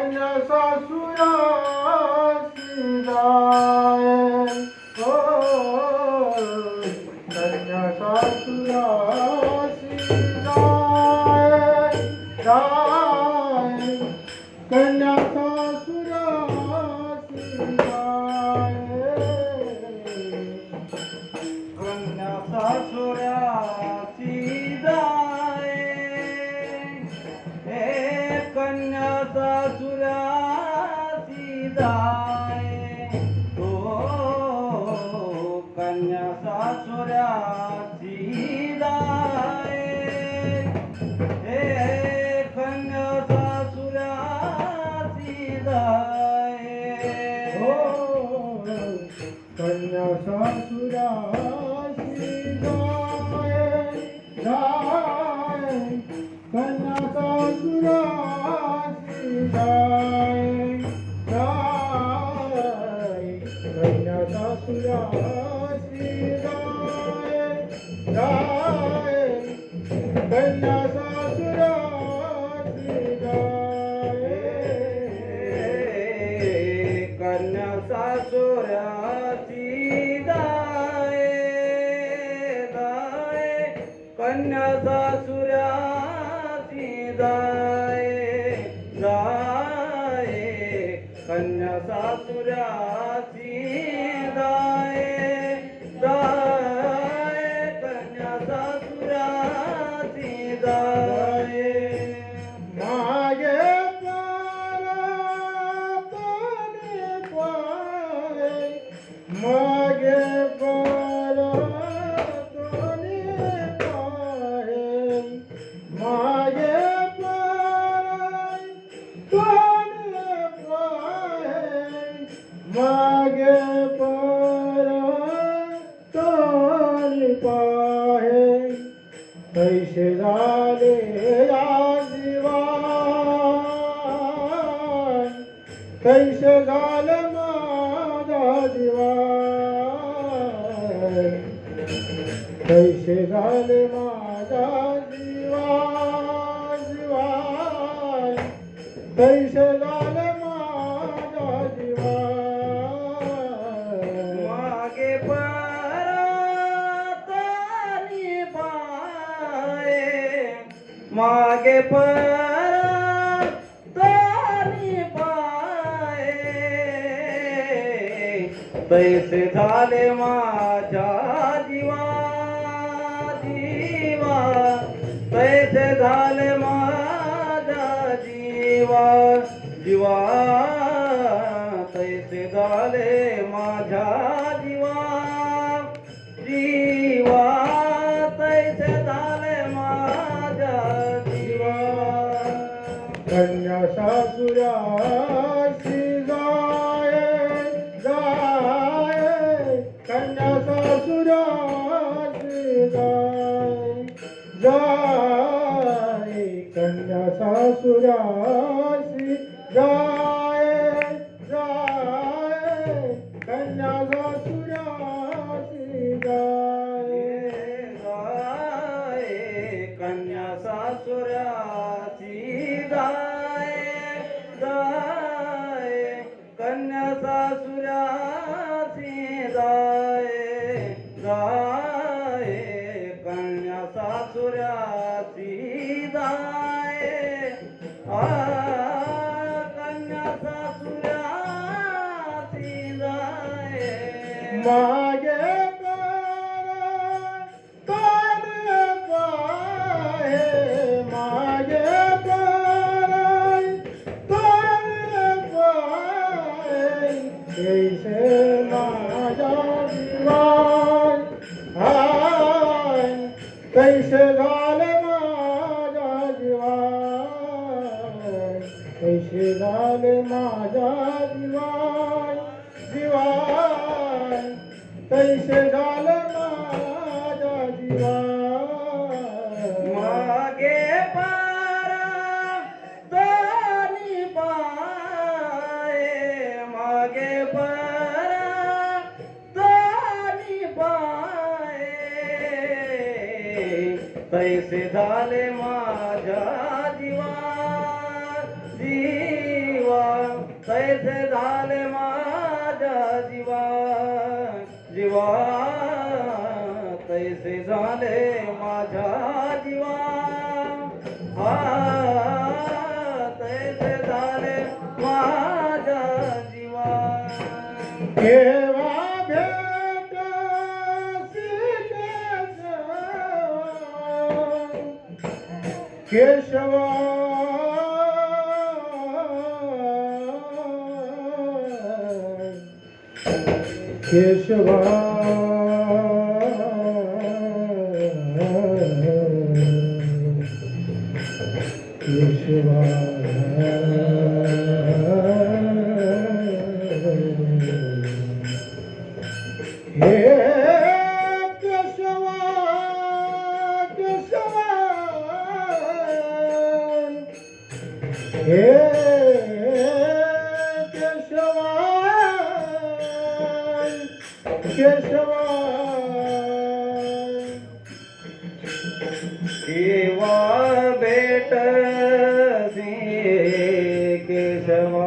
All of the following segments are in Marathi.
कन्या सासुरासी जाय हो कन्या सासुरासी जाय जाय कन्या सासुरासी जाय कन्या सासुरासी जाय हे कन्या सासुरासी जाय हो कन्या सासुरासी जाय हे कन्या सासुरासी जाय हो कन्या सासुरासी जाय जाय कन्या सासुरासी जाय जाय कन्या सासुरासी जाय जाय कन्या सासुरासी जाय कन्या सासुरासी जाय जाय कन्या सासुरासी जाय जाय कन्या सासुरासी जाय जाय कन्या सासुरासी जाय मागे परतने पाय मागे परतने पाय मागे परतने पाय मागे परतने पाय कैसे झाले जीवन कैसे झाले माझा जीवन कैसे झाले माझा जीवन जीवन कैसे झाले माझा जीवन मागे परतनी पाय मागे परतनी पाय तैसे झाले माझ्या जीवा जीवा तैसे झाले माझ्या जीवा जीवा तैसे झाले माझ्या जीवा जीवा तैसे झाले माझ्या जीवा कन्या सासुरासी जाय जाय कन्या सासुरासी जाय जाय कन्या सासुरासी जाय जाय कन्या सासुरासी जाय जाय कन्या सासुरासी जाय जाय कन्या सासुरासी जाय जाय कन्या सासुरासी जाय कन्या सासुरासी जाय मागे परतने पाय मागे परतने पाय कैसे माझा जीवन हाय कैसे झाले माझा जीवन कैसे झाले माझा जीवन जीवन कैसे झाले माझा जीवन मागे परतनी पाय मागे परतनी पाय तैसे झाले माझ्या जीवा जीवा तैसे झाले माझ्या जीवा जीवा तैसे झाले माझ्या जीवा हा तैसे झाले माझ्या जीवा केव्हा भेट सीतेचा केशवा केशवा केशवा हे केशवा केशवा हे केशवा केशवा केव्हा भेट केशवा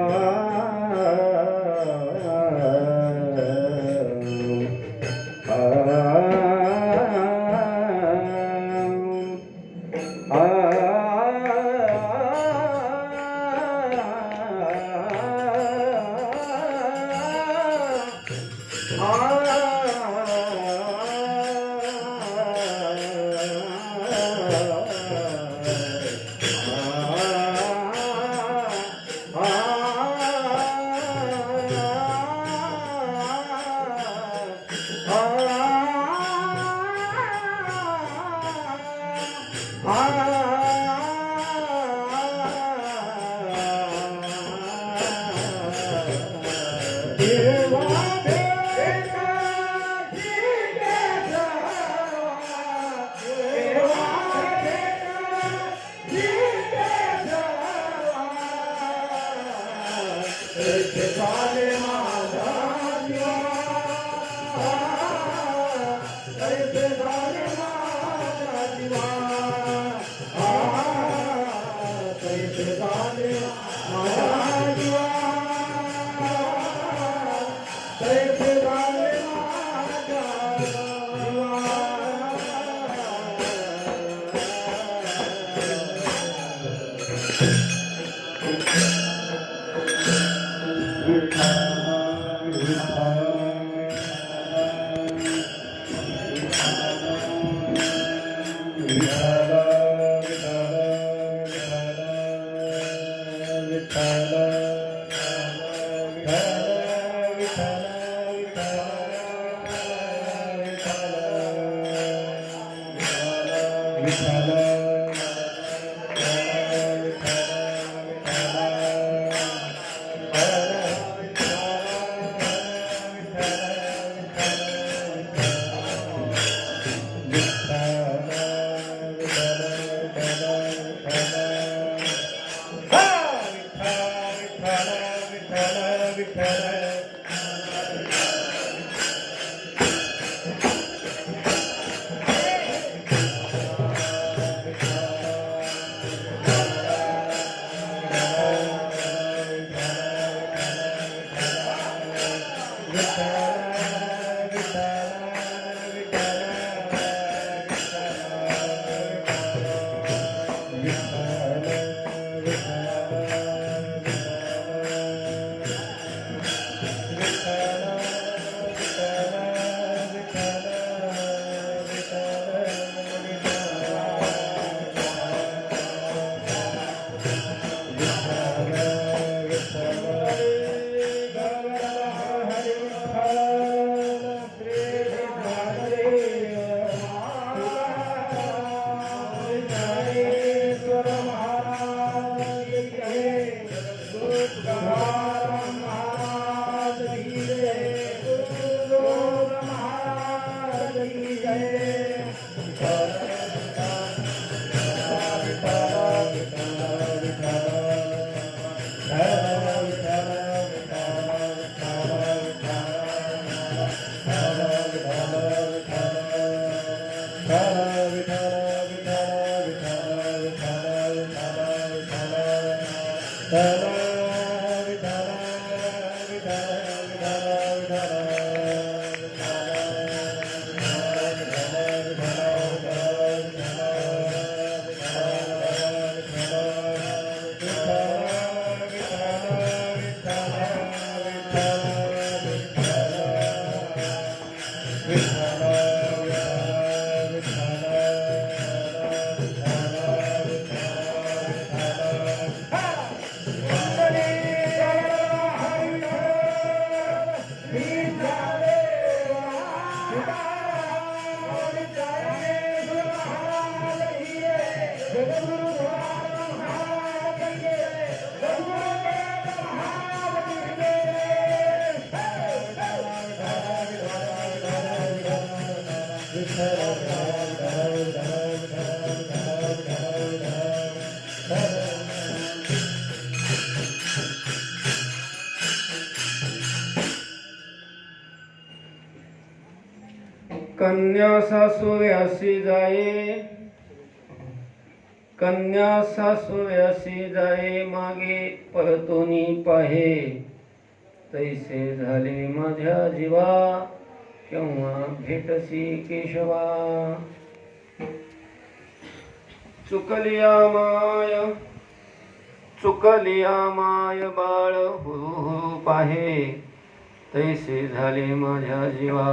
कन्या सासू व्यासी जाये, कन्या सासू व्यासी जाये, मागे परतोनी पाहे, तैसे झाले माझ्या जीवा, केव्हा भेटसी केशवा. चुकलिया माय, चुकलिया माय बाळ हुरू पाहे, तैसे झाले माझ्या जीवा,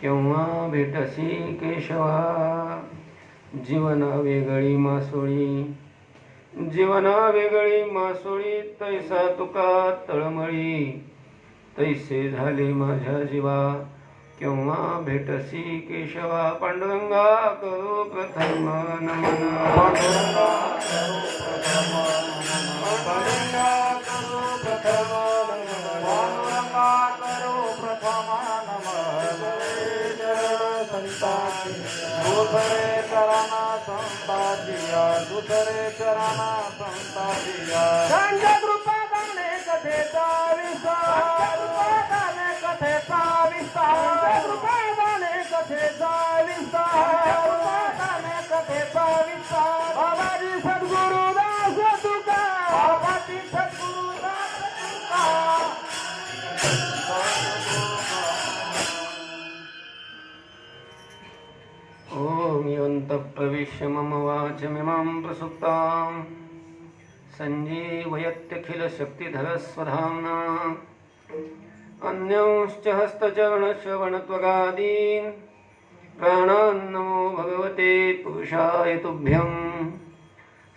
केव्हा भेटसी केशवा. जीवना वेगळी मासोळी, जीवना वेगळी मासोळी, तैसा तुका तळमळी, तैसे झाले माझ्या जीवा, केव्हा भेटसी केशवा. पांडुरंगा करू प्रथम नमन, पांडुरंगा करू प्रथम नमन, पांडुरंगा करू प्रथम नमन, पांडुरंगा करू प्रथम नमन. संताची दुसरे चरणा संताचिया, दुसरे चरणा संताचिया. त्यांच्या कृपा गाणे कथेचा विस्तार, कथेचा विस्तार, कृपा गाणे कथेचा विस्तार, कथेचा विस्तार. बाबाजी सद्गुरुदास तुका, बाबाजी सद्गुरुदास तुका. ओम यंत प्रविश्य मम वाचमिमां प्रसुप्तां संजीवयत्यखिल शक्तिधर स्वधाम्ना. अन्यांश्च हस्तचरणश्रवणत्वगादीन् प्राणान् नमो भगवते पुरुषाय तुभ्यं.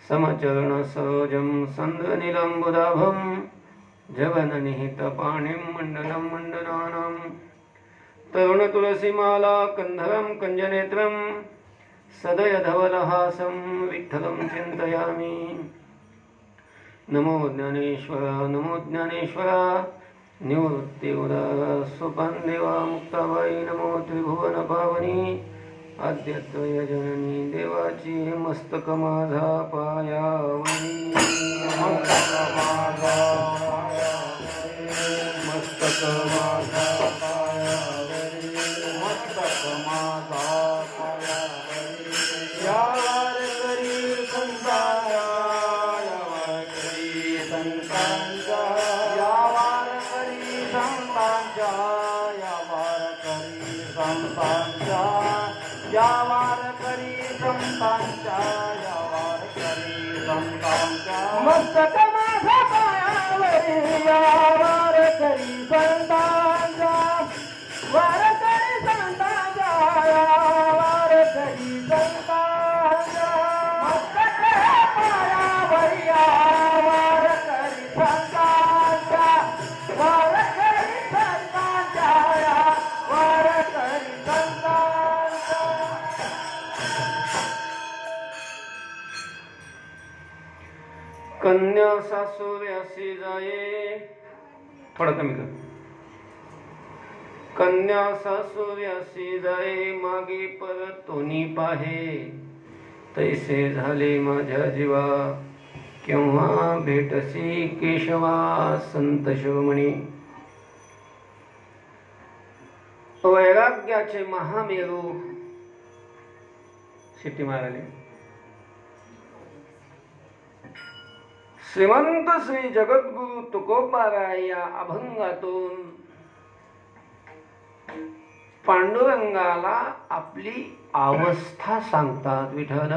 समचरणसरोजं सन्द्रनीलम्बुदाभं जगन्निहितपाणिं मण्डलं मण्डनानां. तरुणतुलसीमाला कंधरं कञ्जनेत्रं सदयधवलहासं विठ्ठलं चिन्तयामि. नमो ज्ञानेश्वर, नमो ज्ञानेश्वर. निवृत्ति सुपन्देवा मुक्ताबाई, नमो त्रिभुवन पावनी आद्यत्वय जननी. देवाची मस्तक माझा पायावरी, मस्तक माझा मस्तक माझा पायावरी, मस्तक माझा पायावरी. या वारकरी संतांच्या, या वारकरी संतांच्या, या वारकरी संतांच्या, या वारकरी संतांच्या, या वारकरी संतांच्या, या वारकरी संतांच्या. मस्तक माझा पायावरी, या वारकरी संतांच्या, वारकरी संतांच्या, या वारकरी संतांच्या. मस्तक पायावरी, या वारकरी संतांच्या, वारकरी संतांच्या, या वारकरी संतांच्या. कन्या सासू व्यासी जाये, थोडं कमी कर. कन्या सासू व्यासी जाये, मागे परतोनी पाहे, तैसे झाले माझ्या जीवा, केव्हा भेटसी केशवा. संत शिरोमणी. वैराग्याचे महामेरू शिट्टी माराले. श्रीमंत श्री जगद्गुरु तुकोबाराय या अभंगातून पांडुरंगाला आपली अवस्था सांगतात. विठ्ठल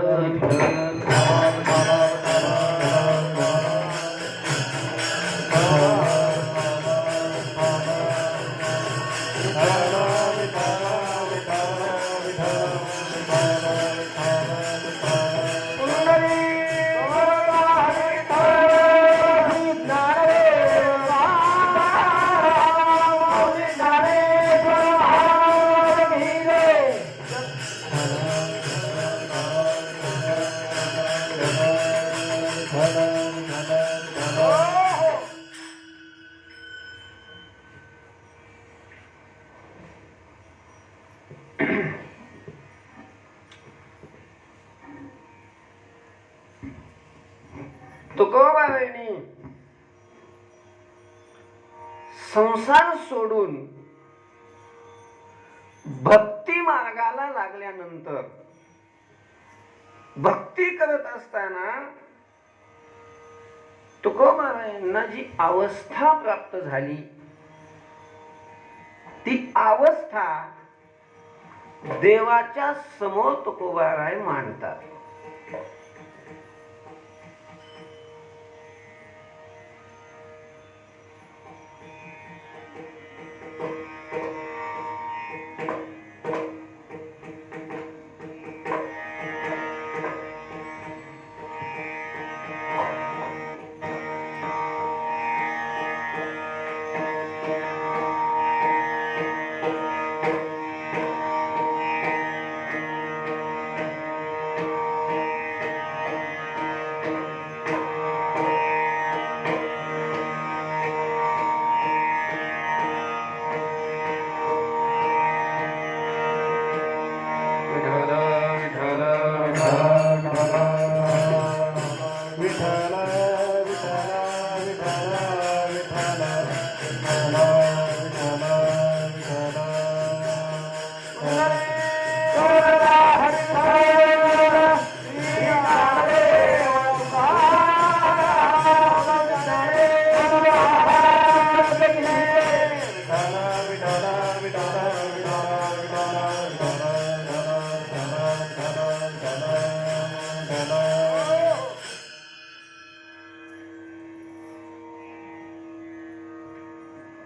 तुकोबारायांनी संसार सोडून भक्ती मार्गाला लागल्यानंतर भक्ती करत असताना तुकोबारायांना जी अवस्था प्राप्त झाली ती अवस्था देवाच्या समोर तुकोबाराय मांडतात.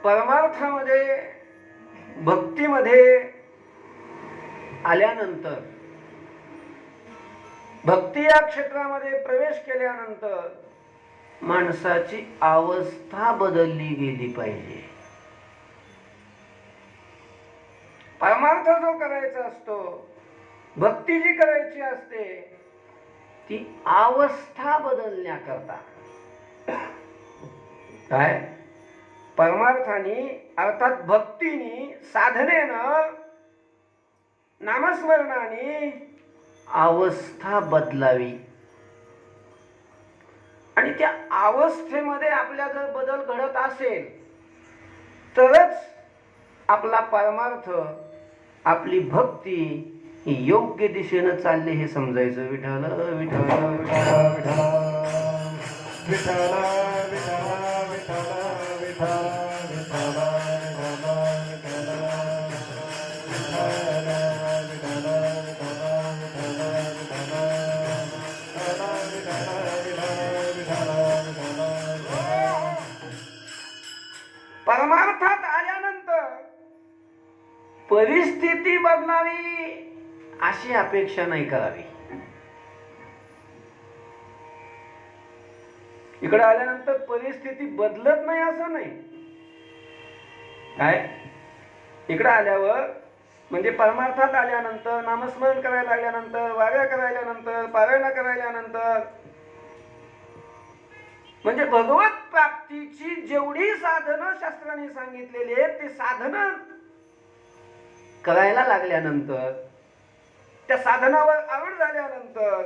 परमार्थामध्ये भक्तीमध्ये आल्यानंतर भक्ती या क्षेत्रामध्ये प्रवेश केल्यानंतर माणसाची अवस्था बदलली गेली पाहिजे. परमार्थ जो करायचा असतो भक्ती जी करायची असते ती अवस्था बदलण्याकरता काय परमार्थाने अर्थात भक्तीने साधनेनं नामस्मरणाने अवस्था बदलावी आणि त्या अवस्थेमध्ये आपल्या जर बदल घडत असेल तरच आपला परमार्थ आपली भक्ती ही योग्य दिशेनं चालली हे समजायचं. विठ्ठल विठ्ठल विठ्ठल परमार्थात आल्यानंतर परिस्थिती बदलावी अशी अपेक्षा नाही करावी. इकडे आल्यानंतर परिस्थिती बदलत नाही असं नाही. काय इकडे आल्यावर म्हणजे परमार्थात आल्यानंतर नामस्मरण करायला लागल्यानंतर वाऱ्या करायल्यानंतर पारायण करायल्यानंतर म्हणजे भगवत प्राप्तीची जेवढी साधनं शास्त्राने सांगितलेली आहेत ती साधनं करायला लागल्यानंतर त्या साधनावर आवड झाल्यानंतर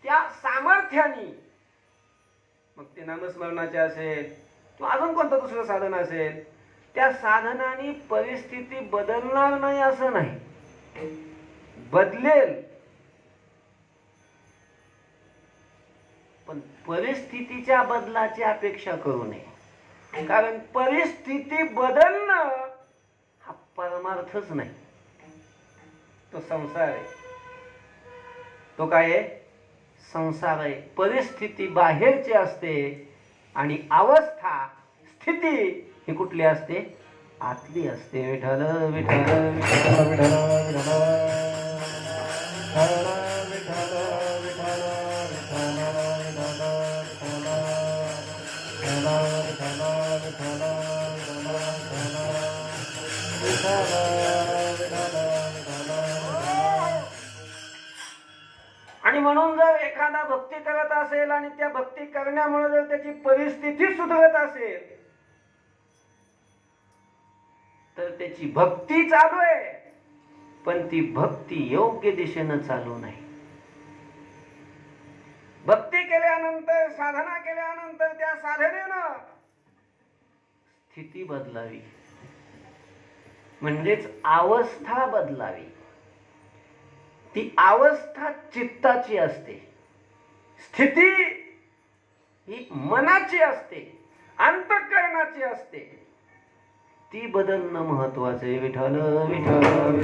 त्या सामर्थ्याने मग ते नामस्मरणाचे असेल किंवा अजून कोणतं दुसरं साधन असेल त्या साधनाने परिस्थिती बदलणार नाही असं नाही, बदलेल. पण परिस्थितीच्या बदलाची अपेक्षा करू नये कारण परिस्थिती बदलणं हा परमार्थच नाही, तो संसार आहे. तो काय आहे? संसार आहे. परिस्थिती बाहेरची असते आणि अवस्था स्थिती ही कुठली असते? आतली असते. विठ्ठल विठ्ठल विठ्ठल आणि म्हणून जर एखादा भक्ती करत असेल आणि त्या भक्ती करण्यामुळे जर त्याची परिस्थिती सुधारत असेल तर त्याची भक्ती चालू आहे पण ती भक्ती योग्य दिशेनं चालू नाही. भक्ती केल्यानंतर साधना केल्यानंतर त्या साधनेनं स्थिती बदलावी. म्हणजेच अवस्था बदलावी. ती अवस्था चित्ताची असते, स्थिती ही मनाची असते, अंतःकरणाची असते. ती बदलणं महत्वाचे. विठ्ठल विठ्ठल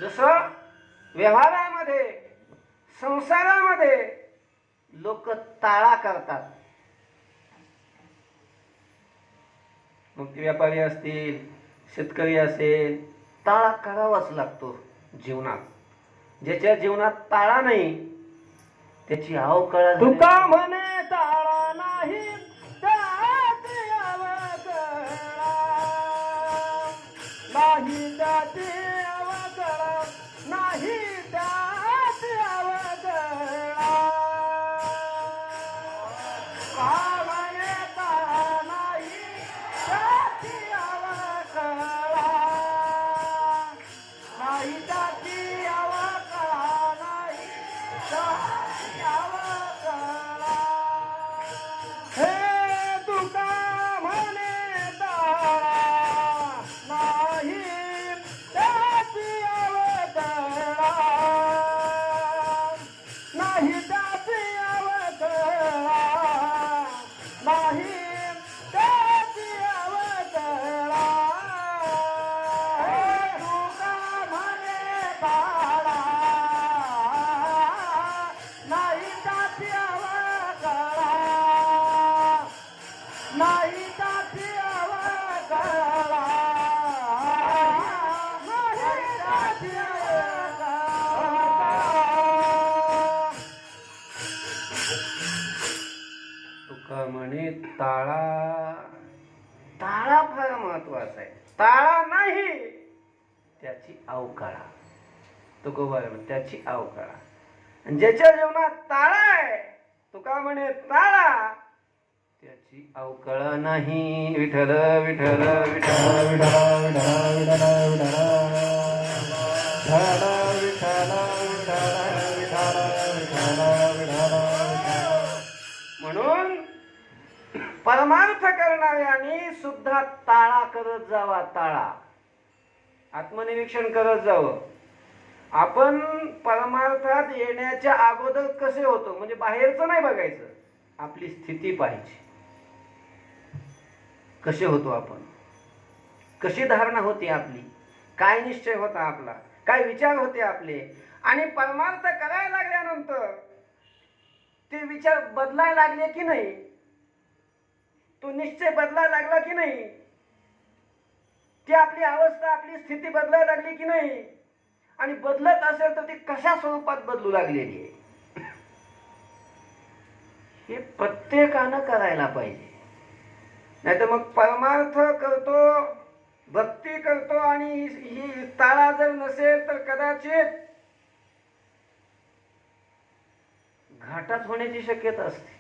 जसं व्यवहारामध्ये, संसारामध्ये लोक टाळा करतात. मग ते व्यापारी असतील, शेतकरी असेल, टाळा करावाच लागतो जीवनात. ज्याच्या जीवनात टाळा नाही त्याची अवकळा. तुका म्हणे टाळा नाही त्याची अवकळा, नाही त्याची अवकळा, नाही त्याची अवकळा. का म्हणे टाळा नाही त्याची अवकळा, नाही त्याची अवकळा, नाही त्याची अवकळा. हे तुका म्हणे टाळा नाही त्याची अवकळा, नाही त्याची अवकळा, नाही त्याची अवकळा. हे तुका म्हणे टाळा नाही त्याची अवकळा, नाही त्याची अवकळा, नाही त्याची अवकळा. तुका म्हणे टाळा. टाळा फार महत्वाचा आहे. टाळा नाही त्याची अवकाळा. तुकोबा म्हणे त्याची अवकाळा. आणि ज्याच्या जीवनात टाळा आहे, तुका म्हणे टाळा, त्याची अवकाळा नाही. विठ्ठल विठ्ठल विठ्ठल म्हणून परमार्थ करणाऱ्यांनी सुद्धा टाळा करत जावा. टाळा, आत्मनिरीक्षण करत जावं. आपण परमार्थात येण्याच्या अगोदर कसे होतो, म्हणजे बाहेरचं नाही बघायचं, आपली स्थिती पाहिजे. कसे होतो आपण, कशी धारणा होती आपली, काय निश्चय होता आपला, काय विचार होते आपले. आणि परमार्थ करायला लागल्यानंतर ते विचार बदलायला लागले की नाही, तो निश्चय बदलायला लागला की नाही, ती आपली अवस्था, आपली स्थिती बदलायला लागली की नाही, आणि बदलत असेल तर ती कशा स्वरूपात बदलू लागलेली आहे, हे प्रत्येकानं करायला पाहिजे. नाही तर मग परमार्थ करतो, भक्ती करतो, आणि ही ताळा जर नसेल तर कदाचित घाटात होण्याची शक्यता असते.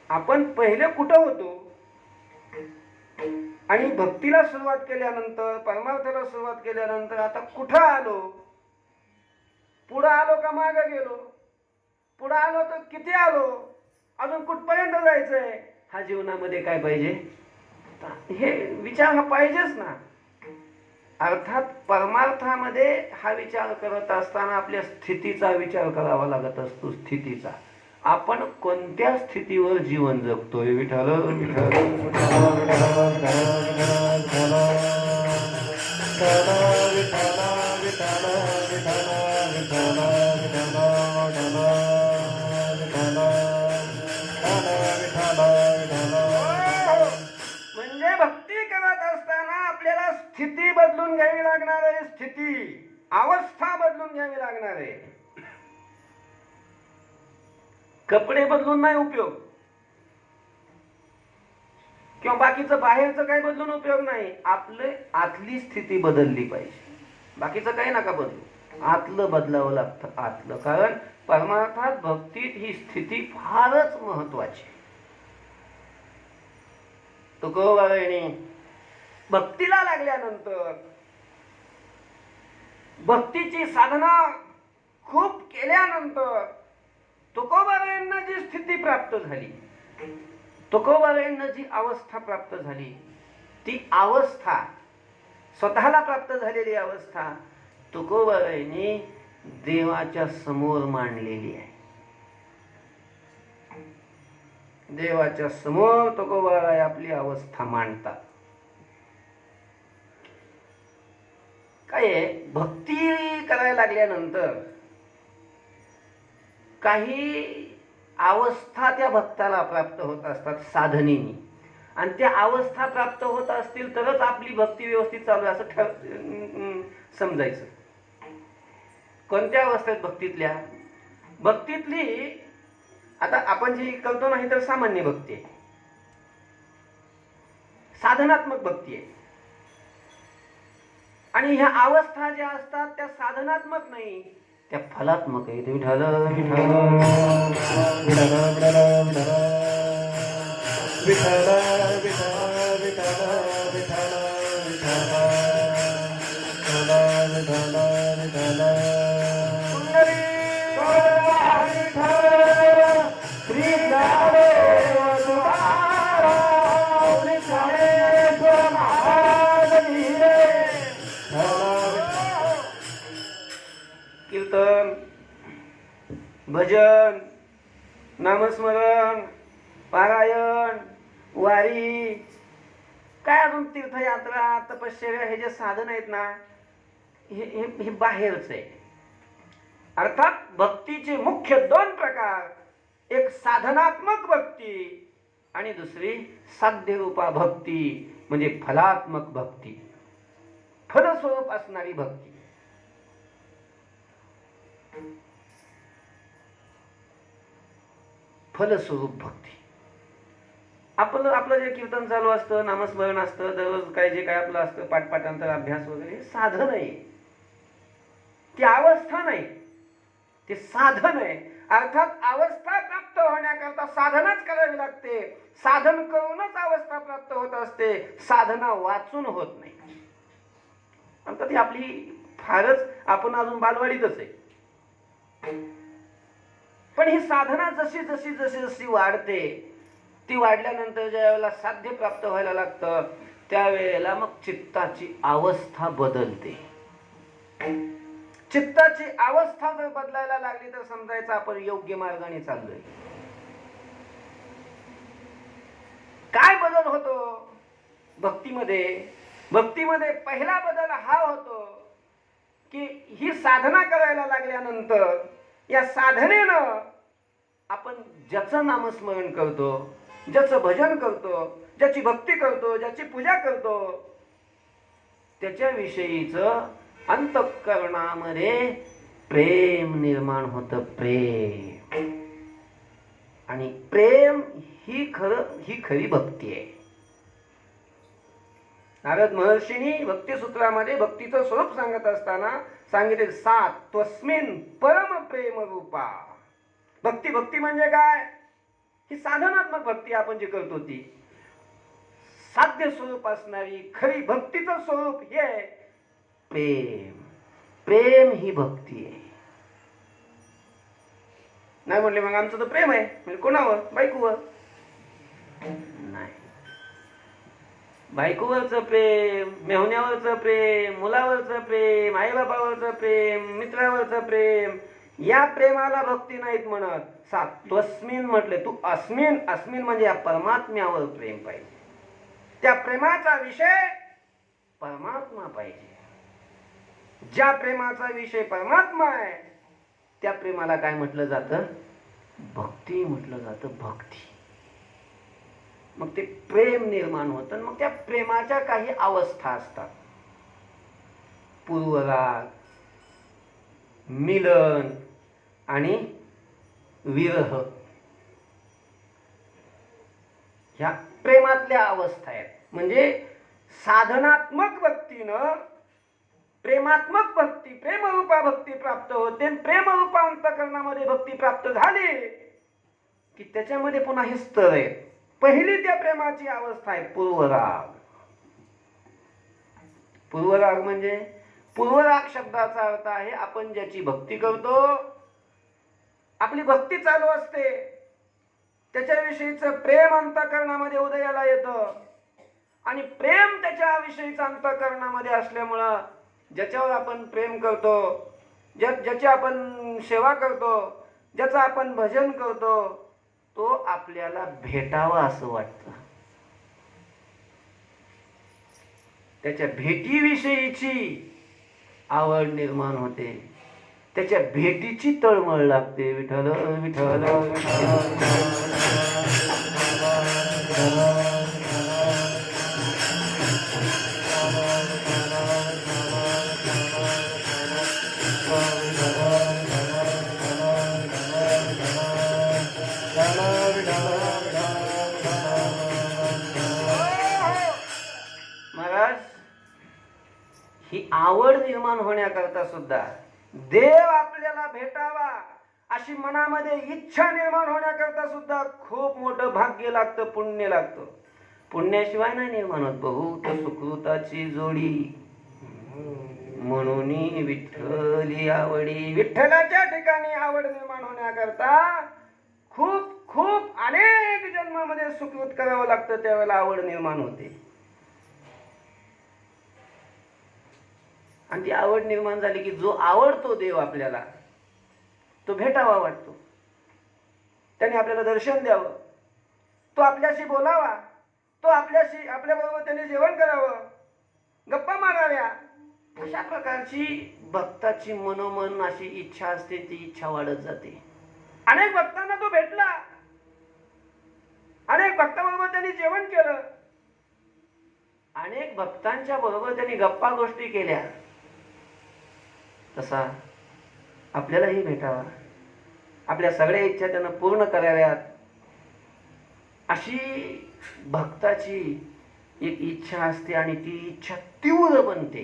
आपण पहिले कुठं होतो आणि भक्तीला सुरुवात केल्यानंतर, परमार्थाला सुरुवात केल्यानंतर आता कुठं आलो, पुढं आलो का मागं गेलो, पुढं आलो तर किती आलो, अजून कुठपर्यंत जायचंय, हा जीवनामध्ये काय पाहिजे, हे विचार हा पाहिजेच ना. अर्थात परमार्थामध्ये हा विचार करत असताना आपल्या स्थितीचा विचार करावा लागत असतो. स्थितीचा, आपण कोणत्या स्थितीवर जीवन जगतोय. विठ्ठल म्हणजे भक्ती करत असताना आपल्याला स्थिती बदलून घ्यावी लागणार आहे. स्थिती, अवस्था बदलून घ्यावी लागणार आहे. कपडे बदलून नाही उपयोग, किंवा बाकीचं बाहेरचं काही बदलून उपयोग नाही. आपले आतली स्थिती बदलली पाहिजे. बाकीचं काही नका बदलू, आतलं बदलावं लागतं. आतलं, कारण परमार्थात भक्तीत ही स्थिती फारच महत्वाची. तुकोबारायणी भक्तीला लागल्यानंतर भक्तीची साधना खूप केल्यानंतर तुकोबारायांना जी स्थिती प्राप्त झाली, तुकोबारायांना जी अवस्था प्राप्त झाली, ती अवस्था स्वतःला प्राप्त झालेली अवस्था तुकोबारायांनी देवाच्या समोर मांडलेली आहे. देवाच्या समोर तुकोबाराय आपली अवस्था मांडतात. काय आहे, भक्ती करायला लागल्यानंतर काही अवस्था त्या भक्ताला प्राप्त होत असतात साधनेनी, आणि त्या अवस्था प्राप्त होत असतील तरच आपली भक्ती व्यवस्थित चालू आहे असं समजायचं. कोणत्या अवस्थेत? भक्तीतली आता आपण जी करतो नाही तर सामान्य भक्ती आहे, साधनात्मक भक्ती आहे. आणि ह्या अवस्था ज्या असतात त्या साधनात्मक नाही, त्या फलात्मक आहे. विठ्ठल कीर्तन, भजन, नामस्मरण, पारायण, वारी, काय अजून तीर्थयात्रा, तपश्चर्या, हे जे साधन आहेत ना, हे बाहेरच आहे. अर्थात भक्तीचे मुख्य दोन प्रकार, एक साधनात्मक भक्ती आणि दुसरी साध्यरूपा भक्ती, म्हणजे फलात्मक भक्ती, फलस्वरूप असणारी भक्ती. फलस्वरूप भक्ती. आपलं जे कीर्तन चालू असतं, नामस्मरण असतं, दररोज काय जे काय आपलं असतं, पाठपाठांतर, अभ्यास वगैरे, साधन आहे, ती अवस्था नाही, ते साधन आहे. अर्थात अवस्था प्राप्त होण्याकरता साधनाच करावी लागते. साधन करूनच अवस्था प्राप्त होत असते, साधना वाचून होत नाही. अर्थात ही आपली फारच, आपण अजून बालवाडीतच आहे. पण ही साधना जशी जशी जशी जशी वाढते, ती वाढल्यानंतर ज्या वेळेला साध्य प्राप्त व्हायला लागतं, त्यावेळेला मग चित्ताची अवस्था बदलते. चित्ताची अवस्था जर बदलायला लागली तर समजायचं आपण योग्य मार्गाने चाललोय. काय बदल होतो भक्तीमध्ये? भक्तीमध्ये पहिला बदल हा होतो की ही साधना करायला लागल्यानंतर या साधनेनं आपण ज्याचं नामस्मरण करतो, ज्याचं भजन करतो, ज्याची भक्ती करतो, ज्याची पूजा करतो, त्याच्याविषयीचं अंतःकरणामध्ये प्रेम निर्माण होतं. प्रेम आणि प्रेम ही खरी भक्ती आहे. नारद महर्षींनी भक्तिसूत्रामध्ये भक्तीचं स्वरूप सांगत असताना सांगितले 7 त्वस्मिन् परम प्रेम रूपा. भक्ती म्हणजे काय? ही साधनात्मक भक्ती आपण जी करतो ती साध्य स्वरूप असणारी खरी भक्तीचं स्वरूप हे आहे प्रेम. प्रेम ही भक्ती आहे. नाही म्हणले मग आमचं तर प्रेम आहे, म्हणजे कोणावर? बायकोवर. नाही, बायकोवरचं प्रेम, मेहुण्यावरचं प्रेम, मुलावरचं प्रेम, आईबापावरचं प्रेम, मित्रावरचं प्रेम, या प्रेमाला भक्ती नाहीत म्हणत. 7 त्वस्मिन् म्हटले, तू अस्मिन. अस्मिन म्हणजे या परमात्म्यावर प्रेम पाहिजे. त्या प्रेमाचा विषय परमात्मा पाहिजे. ज्या प्रेमाचा विषय परमात्मा आहे त्या प्रेमाला काय म्हटलं जातं? भक्ती म्हटलं जातं. भक्ती. मग ते प्रेम निर्माण होतं. मग त्या प्रेमाच्या काही अवस्था असतात. पूर्वराग, मिलन आणि विरह, ह्या प्रेमातल्या अवस्था आहेत. म्हणजे साधनात्मक भक्तीनं प्रेमात्मक भक्ती, प्रेमरूपा भक्ती प्राप्त होते. प्रेमरूपा अंतःकरणामध्ये भक्ती प्राप्त झाली की त्याच्यामध्ये पुन्हा हे स्तर आहेत. पहिली त्या प्रेमाची अवस्था आहे पूर्वराग. पूर्वराग म्हणजे पूर्वराग शब्दाचा अर्थ आहे आपण ज्याची भक्ती करतो, आपली भक्ती चालू असते, त्याच्याविषयीचं प्रेम अंतःकरणामध्ये उदयाला येतं आणि प्रेम त्याच्याविषयीचं अंतःकरणामध्ये असल्यामुळं ज्याच्यावर आपण प्रेम करतो, ज्याची आपण सेवा करतो, ज्याचं आपण भजन करतो, तो आपल्याला भेटावा असं वाटतं. त्याच्या भेटीविषयीची आवड निर्माण होते, त्याच्या भेटीची तळमळ लागते. विठ्ठल विठ्ठल महाराज, ही आवड निर्माण होण्याकरता सुद्धा, देव आपल्याला भेटावा अशी मनामध्ये इच्छा निर्माण होण्याकरता सुद्धा खूप मोठं भाग्य लागतं, पुण्य लागतं. पुण्याशिवाय नाही निर्माण होत. बहुत सुकृताची जोडी म्हणून विठ्ठली आवडी. विठ्ठलाच्या ठिकाणी आवड निर्माण होण्याकरता खूप खूप अनेक जन्मामध्ये सुकृत करावं लागतं, त्यावेळेला आवड निर्माण होते. आणि ती आवड निर्माण झाली की जो आवडतो देव आपल्याला, तो भेटावा वाटतो, त्याने आपल्याला दर्शन द्यावं, तो आपल्याशी बोलावा, तो आपल्याबरोबर त्याने जेवण करावं, गप्पा माराव्या. अशा प्रकारची भक्ताची मनोमन अशी इच्छा असते, ती इच्छा वाढत जाते. अनेक भक्तांना तो भेटला, अनेक भक्ताबरोबर त्यांनी जेवण केलं, अनेक भक्तांच्या बरोबर त्यांनी गप्पा गोष्टी केल्या. तसा आपल्यालाही भेटावा, आपल्या सगळ्या इच्छा त्यानं पूर्ण कराव्यात, अशी भक्ताची एक इच्छा असते आणि ती इच्छा तीव्र बनते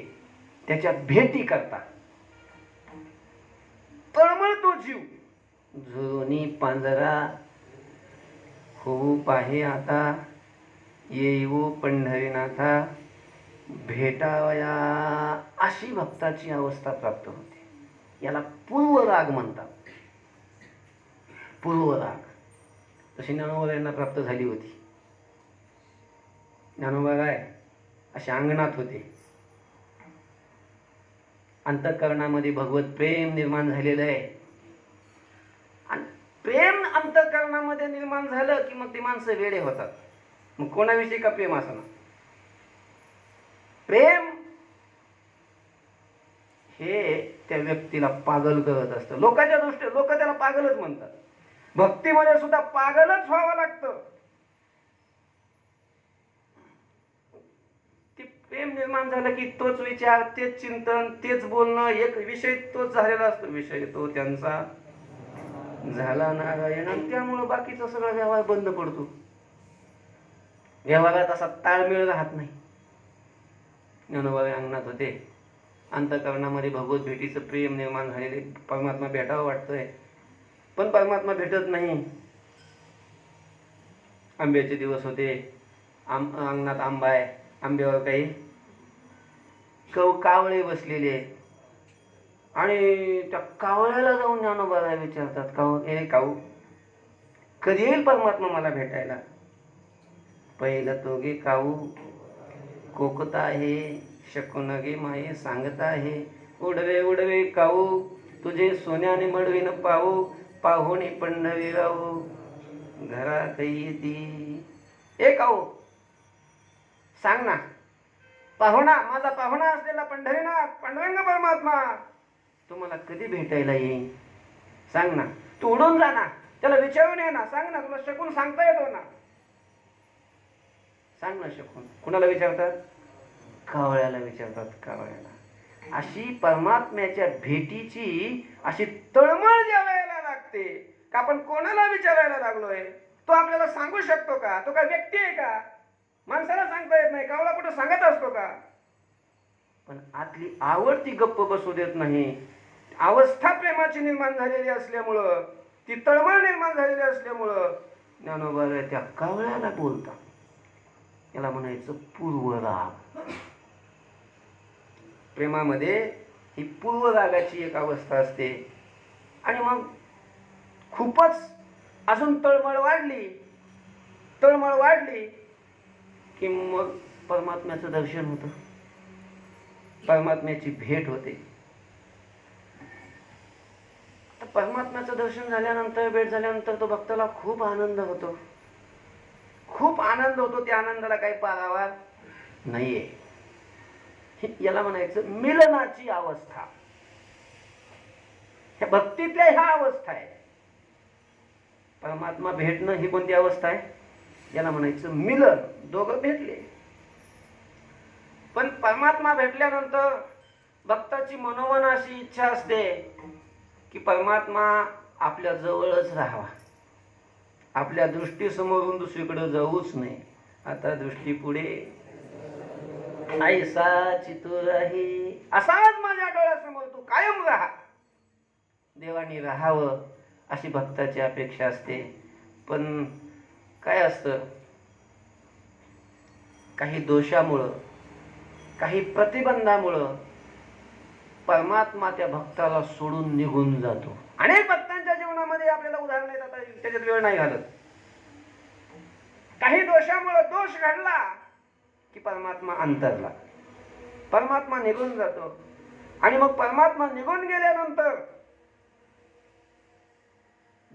त्याच्या भेटी करता. तळमळतो जीव. झुनी पांजरा होऊ पाहे आता, येऊ पंढरीनाथा भेटावया, अशी भक्ताची अवस्था प्राप्त होते. याला पूर्वराग म्हणतात. पूर्वराग तशी ज्ञानोबा यांना प्राप्त झाली होती. ज्ञानोबा काय असे अंगणात होते, अंतःकरणामध्ये भगवत प्रेम निर्माण झालेलं आहे. आणि प्रेम अंतःकरणामध्ये निर्माण झालं की मग ती माणसं वेडे होतात. मग कोणाविषयी का प्रेम असणार? प्रेम हे त्या व्यक्तीला पागल करत असतं. लोकांच्या दृष्टीने लोक त्याला पागलच म्हणतात. भक्तीमध्ये सुद्धा पागलच व्हावं लागतं. ती प्रेम निर्माण झालं की तोच विचार, तेच चिंतन, तेच बोलणं, एक विषय तोच झालेला असतो. विषय तो त्यांचा झाला नारायण, आणि त्यामुळं बाकीचा सगळा व्यवहार बंद पडतो. व्यवहारात असा ताळमेळ राहत नाही. ज्ञानोबा अंगणात होते, अंतःकरणामध्ये भगवत भेटीचं प्रेम निर्माण झालेले. परमात्मा भेटावं वाटतंय पण परमात्मा भेटत नाही. आंब्याचे दिवस होते, अंगणात आंबा आहे, आंब्यावर काही कावळे बसलेले आणि त्या कावळ्याला जाऊन ज्ञानोबाला विचारतात, काऊ कधी येईल परमात्मा मला भेटायला? पहिलं तो गे काऊ कोकता आहे, शकून गे माये सांगत आहे, उडवे उडवे काऊ तुझे सोन्याने मडवीन पाहू, पाहुणे पंढरी राहू घरात येती. ए काऊ सांग ना, पाहुणा माझा पाहुणा असलेला पंढरीनाथ पांडुरंग परमात्मा तुम्हाला कधी भेटायला येईल? सांग ना. तू उडून जा ना, त्याला विचारून ये ना, सांग ना, तुला शकून सांगता येतो ना, सांग ना शकून. कुणाला विचारतात? कावळ्याला विचारतात. कावळ्याला. अशी परमात्म्याच्या भेटीची अशी तळमळ ज्या वेळेला लागते का आपण कोणाला विचारायला लागलोय, तो आपल्याला सांगू शकतो का? तो काय व्यक्ती आहे का? माणसाला सांगता येत नाही, कावळा कुठं सांगत असतो का? पण आतली आवड ती गप्प बसू देत नाही. अवस्था प्रेमाची निर्माण झालेली असल्यामुळं, ती तळमळ निर्माण झालेली असल्यामुळं ज्ञानोबा त्या कावळ्याला बोलतात. याला म्हणायचं पूर्वराग. प्रेमामध्ये ही पूर्व रागाची एक अवस्था असते. आणि मग खूपच अजून तळमळ वाढली की मग परमात्म्याचं दर्शन होतं, परमात्म्याची भेट होते. तर परमात्म्याचं दर्शन झाल्यानंतर, भेट झाल्यानंतर तो भक्ताला खूप आनंद होतो, खूप आनंद होतो. त्या आनंदाला काही पारावार नाहीये. याला म्हणायचं मिलनाची अवस्था. ह्या भक्तीतल्या ह्या अवस्था आहे. परमात्मा भेटणं ही कोणती अवस्था आहे? याला म्हणायचं मिलन. दोघं भेटले. पण परमात्मा भेटल्यानंतर भक्ताची मनोमन अशी इच्छा असते की परमात्मा आपल्या जवळच राहावा, आपल्या दृष्टीसमोरून दुसरीकडे जाऊच नये. आता दृष्टी पुढे ऐसा चितूर आहे, असाच माझ्या डोळ्यासमोर तू कायम राहा. देवानी राहावं अशी भक्ताची अपेक्षा असते. पण काय असतं, काही दोषामुळं, काही प्रतिबंधामुळं परमात्मा त्या भक्ताला सोडून निघून जातो. अनेक भक्तांच्या जीवनामध्ये आपल्याला उदाहरण येतात, आता त्याच्यात वेळ नाही घालत. काही दोषामुळं दोष घडला की परमात्मा अंतरला, परमात्मा निघून जातो. आणि मग परमात्मा निघून गेल्यानंतर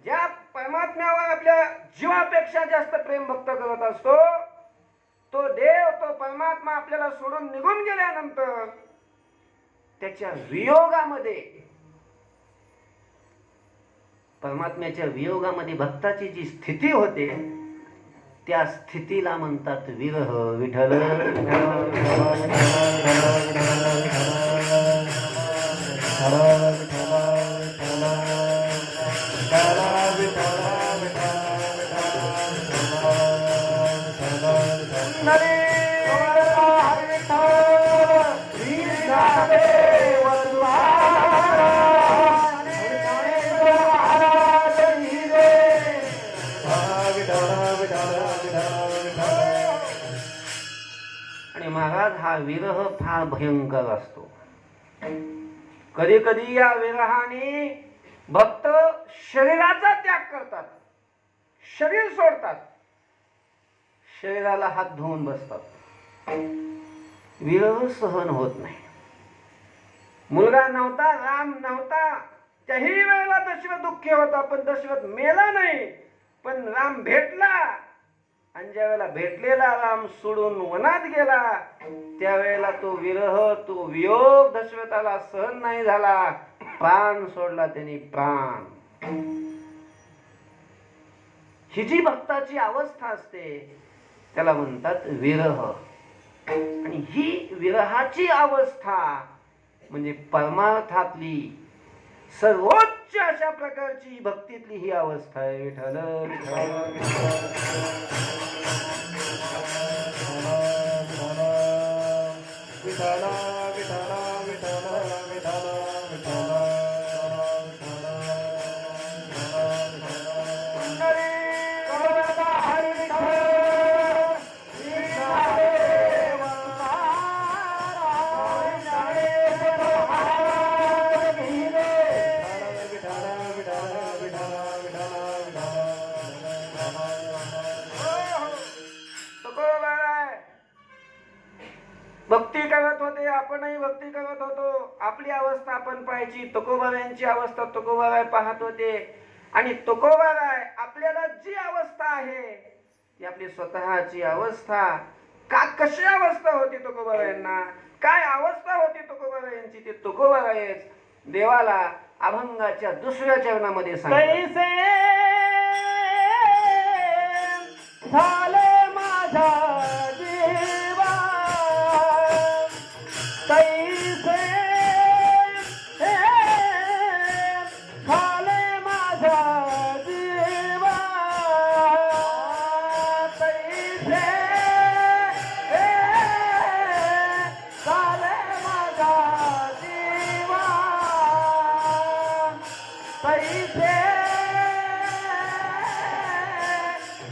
ज्या परमात्म्यावर आपल्या जीवापेक्षा जास्त प्रेम भक्त करत असतो, तो देव, तो परमात्मा आपल्याला सोडून निघून गेल्यानंतर त्याच्या वियोगामध्ये, परमात्म्याच्या वियोगामध्ये भक्ताची जी स्थिती होते त्या स्थितीला म्हणतात विरह. विठ्ठल आणि महाराज, हा विरह फार भयंकर असतो. कधी कधी या विरहाने भक्त शरीराचा त्याग करतात, शरीर सोडतात, शरीराला हात धुवून बसतात. विरह सहन होत नाही. मुलगा नव्हता, राम नव्हता, त्याही वेळेला दशरथ दुःखी होता, पण दशरथ मेला नाही. पण राम भेटला, आणि ज्या वेळेला भेटलेला राम सोडून वनात गेला, त्यावेळेला तो विरह, तो वियोग दशरथाला सहन नाही झाला. प्राण सोडला त्यांनी, प्राण. ही जी भक्ताची अवस्था असते त्याला म्हणतात विरह. आणि ही विरहाची अवस्था म्हणजे परमार्थातली सर्वोच्च अशा प्रकारची भक्तीतली ही अवस्था आहे. विठ्ठल भक्ती करत होते, आपणही भक्ती करत होतो. आपली अवस्था आपण पाहायची. तुकोबारायांची अवस्था तुकोबाराय पाहत होते. आणि तुकोबाराय आपल्याला जी अवस्था आहे ती आपली स्वतःची अवस्था. कशी अवस्था होती तुकोबारायांना, काय अवस्था होती तुकोबारायांची, ती तुकोबारायच देवाला अभंगाच्या दुसऱ्या चरणामध्ये सांगतात. झाले माझा जीवा तैसे, झाले माझा जीवा तैसे, झाले माझा जीवा तैसे,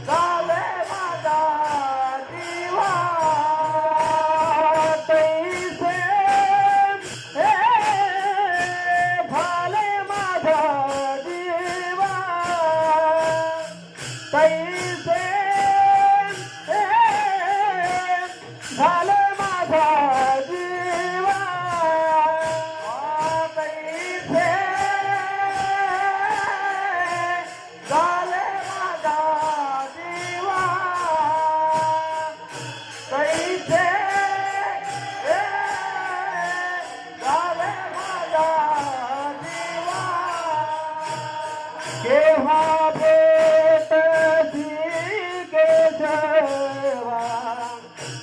झाले माझा झाले माझा जीवा तैसे झाले माझा जीवा तैसे झाले माझा जीवा केव्हा भेट केशवा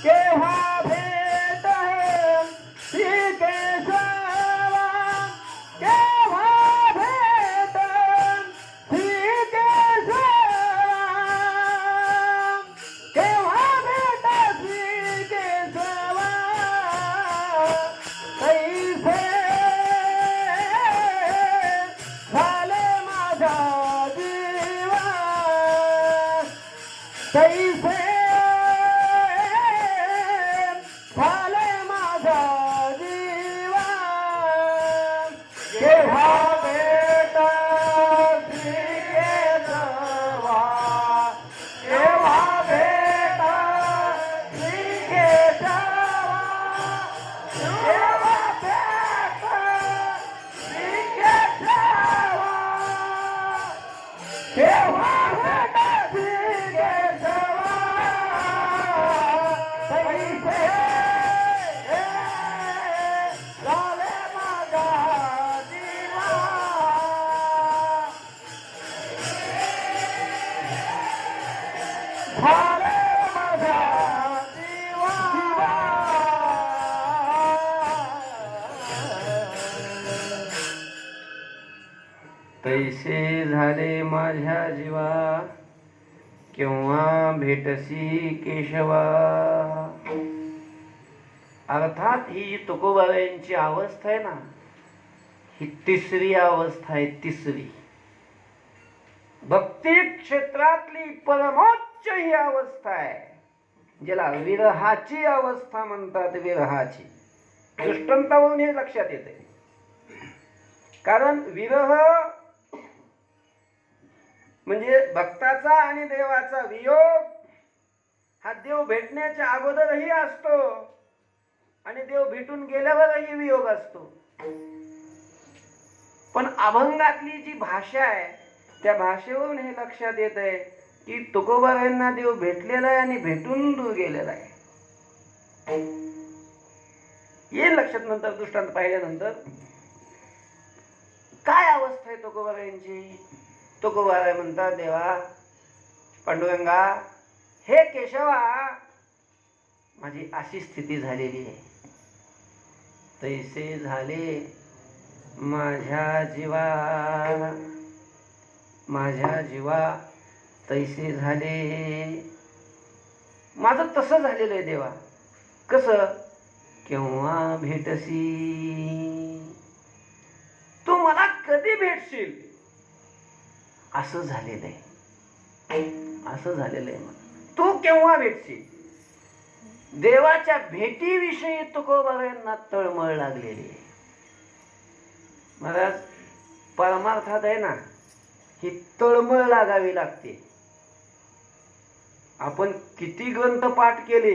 केव्हा भेट केशवा केव्हा भेट केशवा केव्हा भेट केशवा कैसे झाले माझा जीवा कैसे झाले माझा जीवा केव्हा भेट केशवा केव्हा भेट केशवा केव्हा भेट केशवा केव्हा भेट केशवा कैसे झाले माझा जीवा झाले माझा जीवा तैसे झाले माझ्या जीवा केव्हा भेटसी केशवा. अर्थात ही जी तुकोबाबांची अवस्था आहे ना, ही तिसरी अवस्था आहे. तिसरी भक्ती क्षेत्रातली परमोच्च ही अवस्था आहे, ज्याला विरहाची अवस्था म्हणतात. विरहाची दृष्टांतावरून हे लक्षात येते. कारण विरह म्हणजे भक्ताचा आणि देवाचा वियोग हा देव भेटण्याच्या अगोदरही असतो आणि देव भेटून गेल्यावरही वियोग असतो. पण अभंगातली जी भाषा आहे त्या भाषेवरून हे लक्षात येत आहे की तुकोबारायांना देव भेटलेला आहे आणि भेटून दूर गेलेला आहे. येईल लक्षात नंतर दृष्टांत पाहिल्यानंतर. काय अवस्था आहे तुकोबारायांची. तुकोबाराय म्हणतात, देवा पांडुरंगा, हे केशवा, माझी अशी स्थिती झालेली आहे. तैसे झाले माझ्या जीवा माझ्या जीवा तैसे झाले. माझं तसं झालेलं आहे देवा. कसं. केव्हा भेटसी, तू मला कधी भेटशील असं झालेलं आहे. असं झालेलं आहे. तू केव्हा भेटशील. देवाच्या भेटीविषयी तुकोबारायांना तळमळ लागलेली आहे. महाराज परमार्थात आहे ना, ही तळमळ लागावी लागते. आपण किती ग्रंथ पाठ केले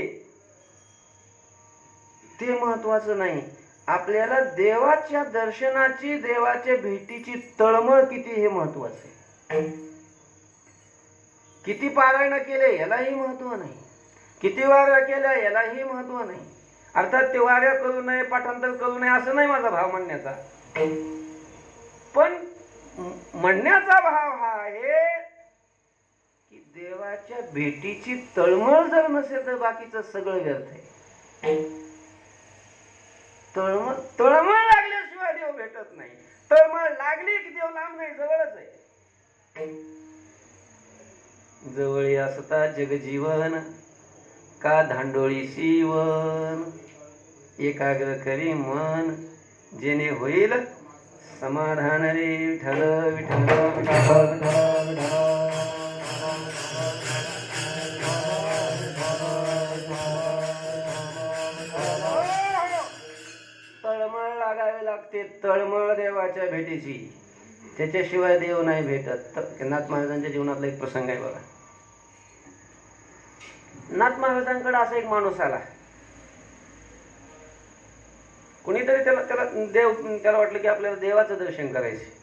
ते महत्वाचं नाही. आपल्याला देवाच्या दर्शनाची, देवाच्या भेटीची तळमळ किती हे महत्वाचं आहे. किती पारायण केले यालाही महत्व नाही, किती वाऱ्या केल्या यालाही महत्व नाही. अर्थात ते वाऱ्या करू नये, पाठांतर करू नये असं नाही माझा भाव म्हणण्याचा. पण म्हणण्याचा भाव हा आहे की देवाच्या भेटीची तळमळ जर नसेल तर बाकीचं सगळं व्यर्थ आहे. तळमळ लागल्याशिवाय देव भेटत नाही. तळमळ लागली की देव लांब नाही, जवळच आहे. जवळी असता जगजीवन का धांडोळी शिवन. एकाग्र करी मन जेणे होईल समाधान रे विठ्ठल विठ्ठल विठ्ठल. तळमळ लागावी लागते. तळमळ देवाच्या भेटीची. त्याच्याशिवाय देव नाही भेटत. नाथ महाराजांच्या जीवनातला एक प्रसंग आहे बघा. नाथ महाराजांकडे असा एक माणूस आला. कुणीतरी त्याला वाटलं की आपल्याला देवाचं दर्शन करायचं.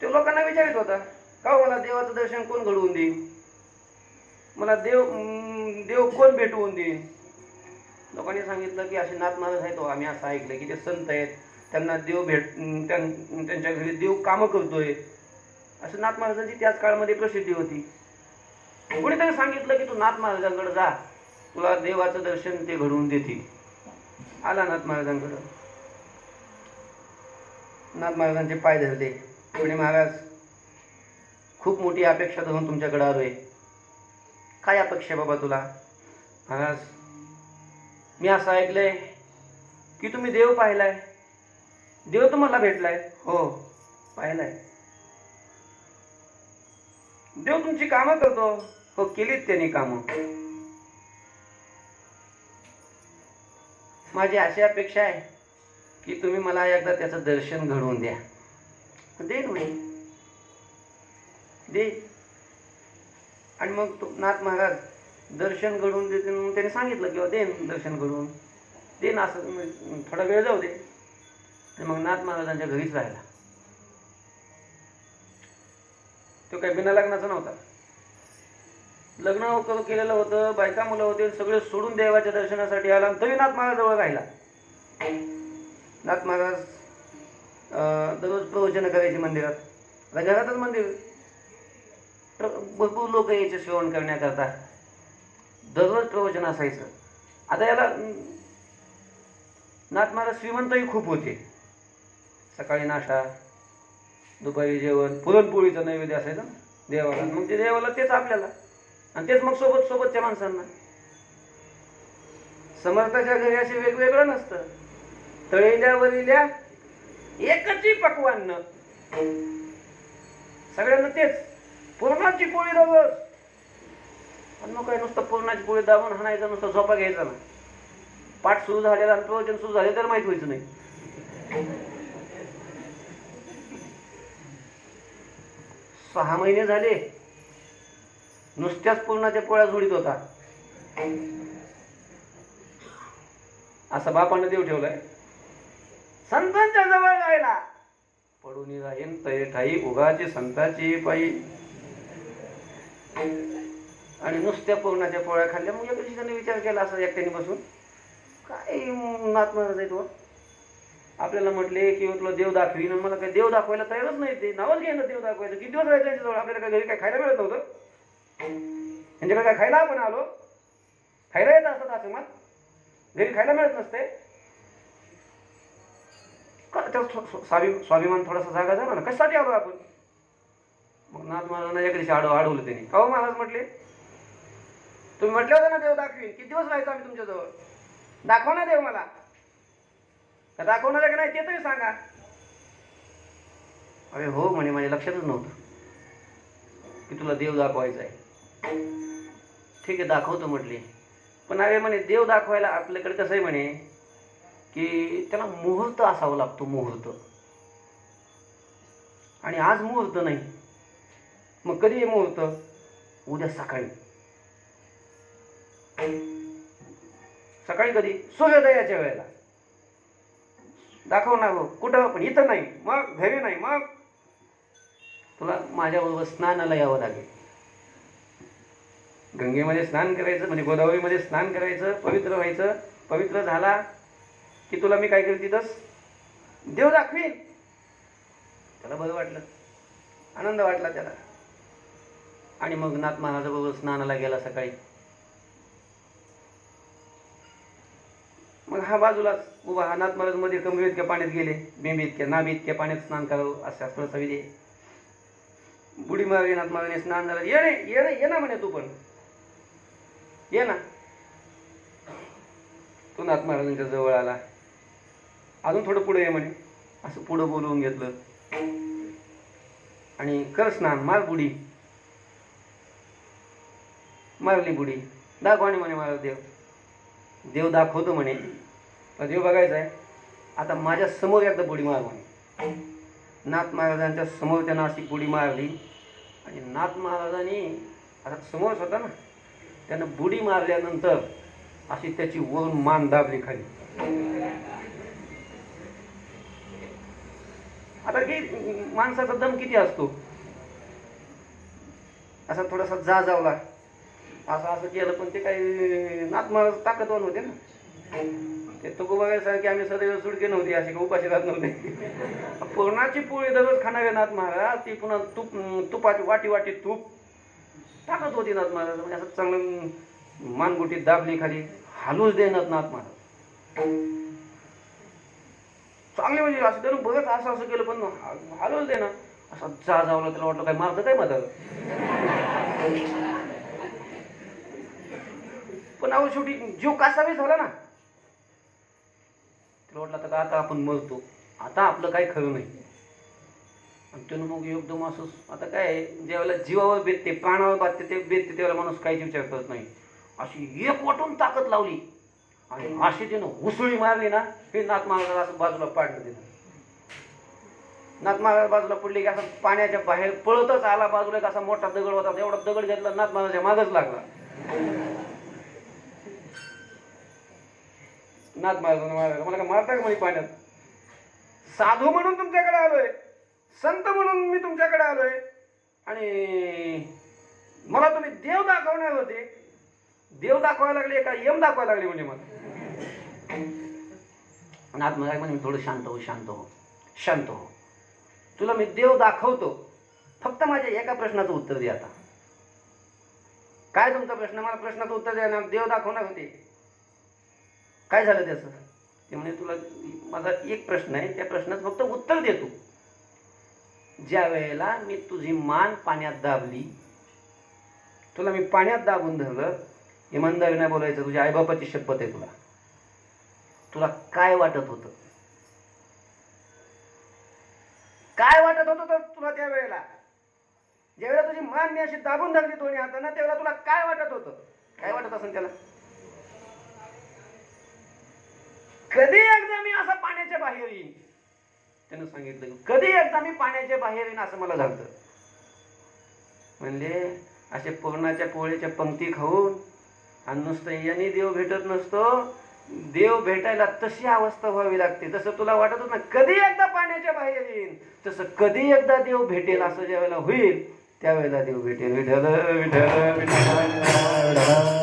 तो लोकांना विचारित होता, का हो मला देवाचं दर्शन कोण घडवून देईल, मला देव कोण भेटवून देईल. लोकांनी सांगितलं की असे नाथ महाराज आहेत. आम्ही असं ऐकलं की ते संत आहेत, त्यांना देव त्यांच्या घरी देव कामं करतोय, असं नाथ महाराजांची त्याच काळामध्ये प्रसिद्धी होती. कोणीतरी सांगितलं की तू नाथ महाराजांकडे जा, तुला देवाचं दर्शन ते घडवून देतील. आला नाथ महाराजांकडं. नाथ महाराजांचे पाय धरले. म्हणे महाराज, खूप मोठी अपेक्षा धरून तुमच्याकडे आलोय. काय अपेक्षा बाबा तुला? महाराज, मी असं ऐकलंय की तुम्ही देव पाहिलाय, देव तुम्हाला भेटलाय. हो, पाहिलाय. देव तुमची कामं करतो. हो, केलीत त्यांनी कामं. माझी अशी अपेक्षा आहे की तुम्ही मला एकदा त्याचं दर्शन घडवून द्या. देईन म्हणे, दे. आणि मग तो नाथ महाराज दर्शन घडवून देते. मग त्याने सांगितलं किंवा देन दर्शन घडवून देन, असं थोडा वेळ जाऊ दे. आणि मग नाथ महाराजांच्या घरीच राहिला. तो काही बिना लग्नाचा नव्हता. लग्न केलेलं होतं, बायका मुलं होते, सगळे सोडून देवाच्या दर्शनासाठी आला. तरी नाथ महाराज जवळ राहिला. नाथ महाराज दररोज प्रवचन करायचे मंदिरात. आता घरातच मंदिर, भरपूर लोक यायचे सेवन करण्याकरता. दररोज प्रवचन असायचं. आता याला नाथ महाराज श्रीमंतही खूप होते. सकाळी नाश्ता, दुपारी जेवण, पुरणपोळीचं नैवेद्य असायचं देवाला. मग ते देवाला तेच आपल्याला, आणि तेच मग सोबतच्या माणसांना. समर्थाच्या घरी असे वेगवेगळं नसतं. तळेल्यावरिल्या एकची पक्वान्न, सगळ्यांना तेच. पुरणाची पोळी रोज. आणि मग काय नुसतं पुरणाची पोळी दाबून हाणायचं, नुसतं झोपा घ्यायचा ना. पाठ सुरू झालेला आणि प्रवचन सुरू झाले तर माहित व्हायचं नाही. 6 महिने झाले नुसत्याच पुरणाच्या पोळ्या झोडीत होता. असा बापानं देव ठेवलाय. संतांच्या जवळ राहिला. पडून राहीन तय ठाई उगाची संताची पायी. आणि नुसत्या पुरणाच्या पोळ्या खाल्ल्या. मग एका दिवशी विचार केला असं एकट्याने बसून, काय नाथ महाराज आहे तो, आपल्याला म्हटले की तुला देव दाखवीन, मला काही देव दाखवायला तयारच नाही. ते नावच घेणं देव दाखवायचं. किती दिवस राहायचं त्यांच्याजवळ? आपल्याला काय घरी काय खायला मिळत नव्हतं? त्यांच्याकडे काय खायला आपण आलो? खायला येत असतात आश्रमात, घरी खायला मिळत नसते. स्वाभिमान थोडासा जागा झाला ना, कशासाठी आलो आपण? मग नाथ महाराजांना एका दिवशी अडवलं त्यांनी. अहो महाराज म्हटले, तुम्ही म्हटले होते ना देव दाखवीन, किती दिवस राहायचं आम्ही तुमच्याजवळ? दाखवा ना देव मला. दाखवणार की नाही ते तरी सांगा. अरे हो म्हणे, माझ्या लक्षातच नव्हतं की तुला देव दाखवायचा आहे. ठीक आहे, दाखवतो म्हटले. पण अरे म्हणे, देव दाखवायला आपल्याकडे कसं आहे म्हणे की त्याला मुहूर्त असावा लागतो, मुहूर्त. आणि आज मुहूर्त नाही. मग कधी आहे मुहूर्त? उद्या सकाळी. सकाळी कधी? सूर्योदयाच्या वेळेला दाखवणार हो. कुठं? पण इथं नाही, मग घरी नाही. मग तुला माझ्याबरोबर स्नानाला यावं लागेल. गंगेमध्ये स्नान करायचं, म्हणजे गोदावरीमध्ये स्नान करायचं, पवित्र व्हायचं. पवित्र झाला की तुला मी काय करते तस देव दाखवीन. त्याला बरं वाटलं, आनंद वाटला त्याला. आणि मग नाथ महाराजाबरोबर स्नानाला गेला सकाळी. मग हा बाजूलाच उभा. हा नाथ महाराज मध्ये कमरे इतक्या पाण्यात गेले, बेंबी इतक्या, नाभी इतक्या पाण्यात स्नान करावं असं शास्त्राचा विधी आहे. बुडी मारली. नाथ महाराजांनी स्नान झालं. ये ना म्हणे, तू पण ये ना. तो नाथ महाराजांच्या जवळ आला. अजून थोडं पुढे ये म्हणे. असं पुढं बोलवून घेतलं आणि कर स्नान, मार बुडी. मारली बुडी. दाखवा म्हणे महाराज देव. देव दाखवतो म्हणे. देव बघायचा आहे. आता माझ्या समोर एकदा बुडी मार म्हणे. नाथ महाराजांच्या समोर त्यानं अशी बुडी मारली. आणि नाथ महाराजांनी आता समोरच होता ना, त्यानं बुडी मारल्यानंतर अशी त्याची वरून मान दाबली खाली. आता की माणसाचा दम किती असतो, असा थोडासा जावला असं असं केलं, पण ते काही नातमाळ ताकदवान होते ना. ते तुकोबासारखे आम्ही सदैव सुडके नव्हते, असे उपाशी राहत नव्हते. पूर्णाची पोळी दररोज खाणारे नाथ महाराज, ती पुन्हा तुपाची वाटी वाटी तूप ताकद होती नाथ महाराज. म्हणजे असं चांगलं मानगुटी दाबली खाली, हालूच देणार नाथ महाराज. चांगले म्हणजे असं त्यानं बघत असं असं केलं, पण हालूच देणार. असं जावलं, त्याला वाटलं काय मारतं काय म्हातारं. पण अहो शेवटी जीव कासावी झाला ना. त्याला वाटलं आता आपण मरतो, आता आपलं काही खरं नाही. आणि त्यानं मग एकदम असं आता काय, ज्यावेळेला जीवावर बेतते, प्राणावर बातते ते बेतते, त्यावेळेला माणूस काहीच विचार करत नाही. अशी एक वाटून ताकद लावली आणि अशी त्यानं उसळी मारली ना, हे नाथ महाराजाला असं बाजूला पाडलं. तिथं नाथ महाराज बाजूला पडले की असं पाण्याच्या बाहेर पळतच आला. बाजूला एक असा मोठा दगड होता, एवढा दगड घेतला, नाथ महाराजाच्या मागच लागला. नाथ महाराज मला का मारता का म्हणे पाण्यात? साधू म्हणून तुमच्याकडे आलोय, संत म्हणून मी तुमच्याकडे आलोय, आणि मला तुम्ही देव दाखवणार होते. देव दाखवायला लागले का यम दाखवायला लागले म्हणजे मला? नाथ महाराज म्हणे थोडं शांत हो, शांत हो, शांत हो. तुला मी देव दाखवतो, फक्त माझ्या एका प्रश्नाचं उत्तर दे. आता काय तुमचा प्रश्न? मला प्रश्नाचं उत्तर द्या ना. देव दाखवणार होते, काय झालं त्याचं? ते म्हणे तुला माझा एक प्रश्न आहे, त्या प्रश्नाचं फक्त उत्तर दे तू. ज्या वेळेला मी तुझी मान पाण्यात दाबली, तुला मी पाण्यात दाबून धरलं, इमानदारी नाही बोलायचं, तुझ्या आईबापाची शपथ आहे, तुला काय वाटत होतं? काय वाटत होतं तर तुला त्या वेळेला, ज्यावेळेला तुझी मान मी अशी दाबून धरली दोन्ही हातांना, त्यावेळेला तुला काय वाटत होतं? काय वाटत असेल त्याला? कधी एकदा मी असं पाण्याच्या बाहेर येईन, त्यानं सांगितलं, कधी एकदा मी पाण्याच्या बाहेर येईन असं मला झालं. म्हणजे असे पूर्णाच्या पोळीच्या पंक्ती खाऊन आणि नुसतं याने देव भेटत नसतो, देव भेटायला तशी अवस्था व्हावी लागते. जसं तुला वाटत होत ना कधी एकदा पाण्याच्या बाहेर येईन, तसं कधी एकदा देव भेटेल असं ज्या वेळेला होईल, त्यावेळेला देव भेटेल. विठ्ठल विठ्ठल विठ्ठल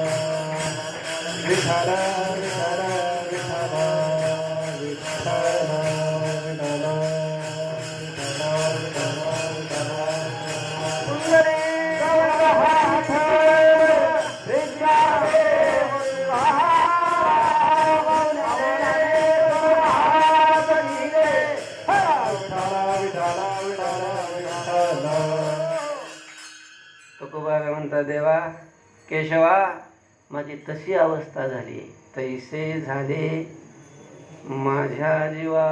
तुकोबा म्हणता, देवा केशवा, माझी तशी अवस्था झाली, तैसे झाले माझ्या जीवा.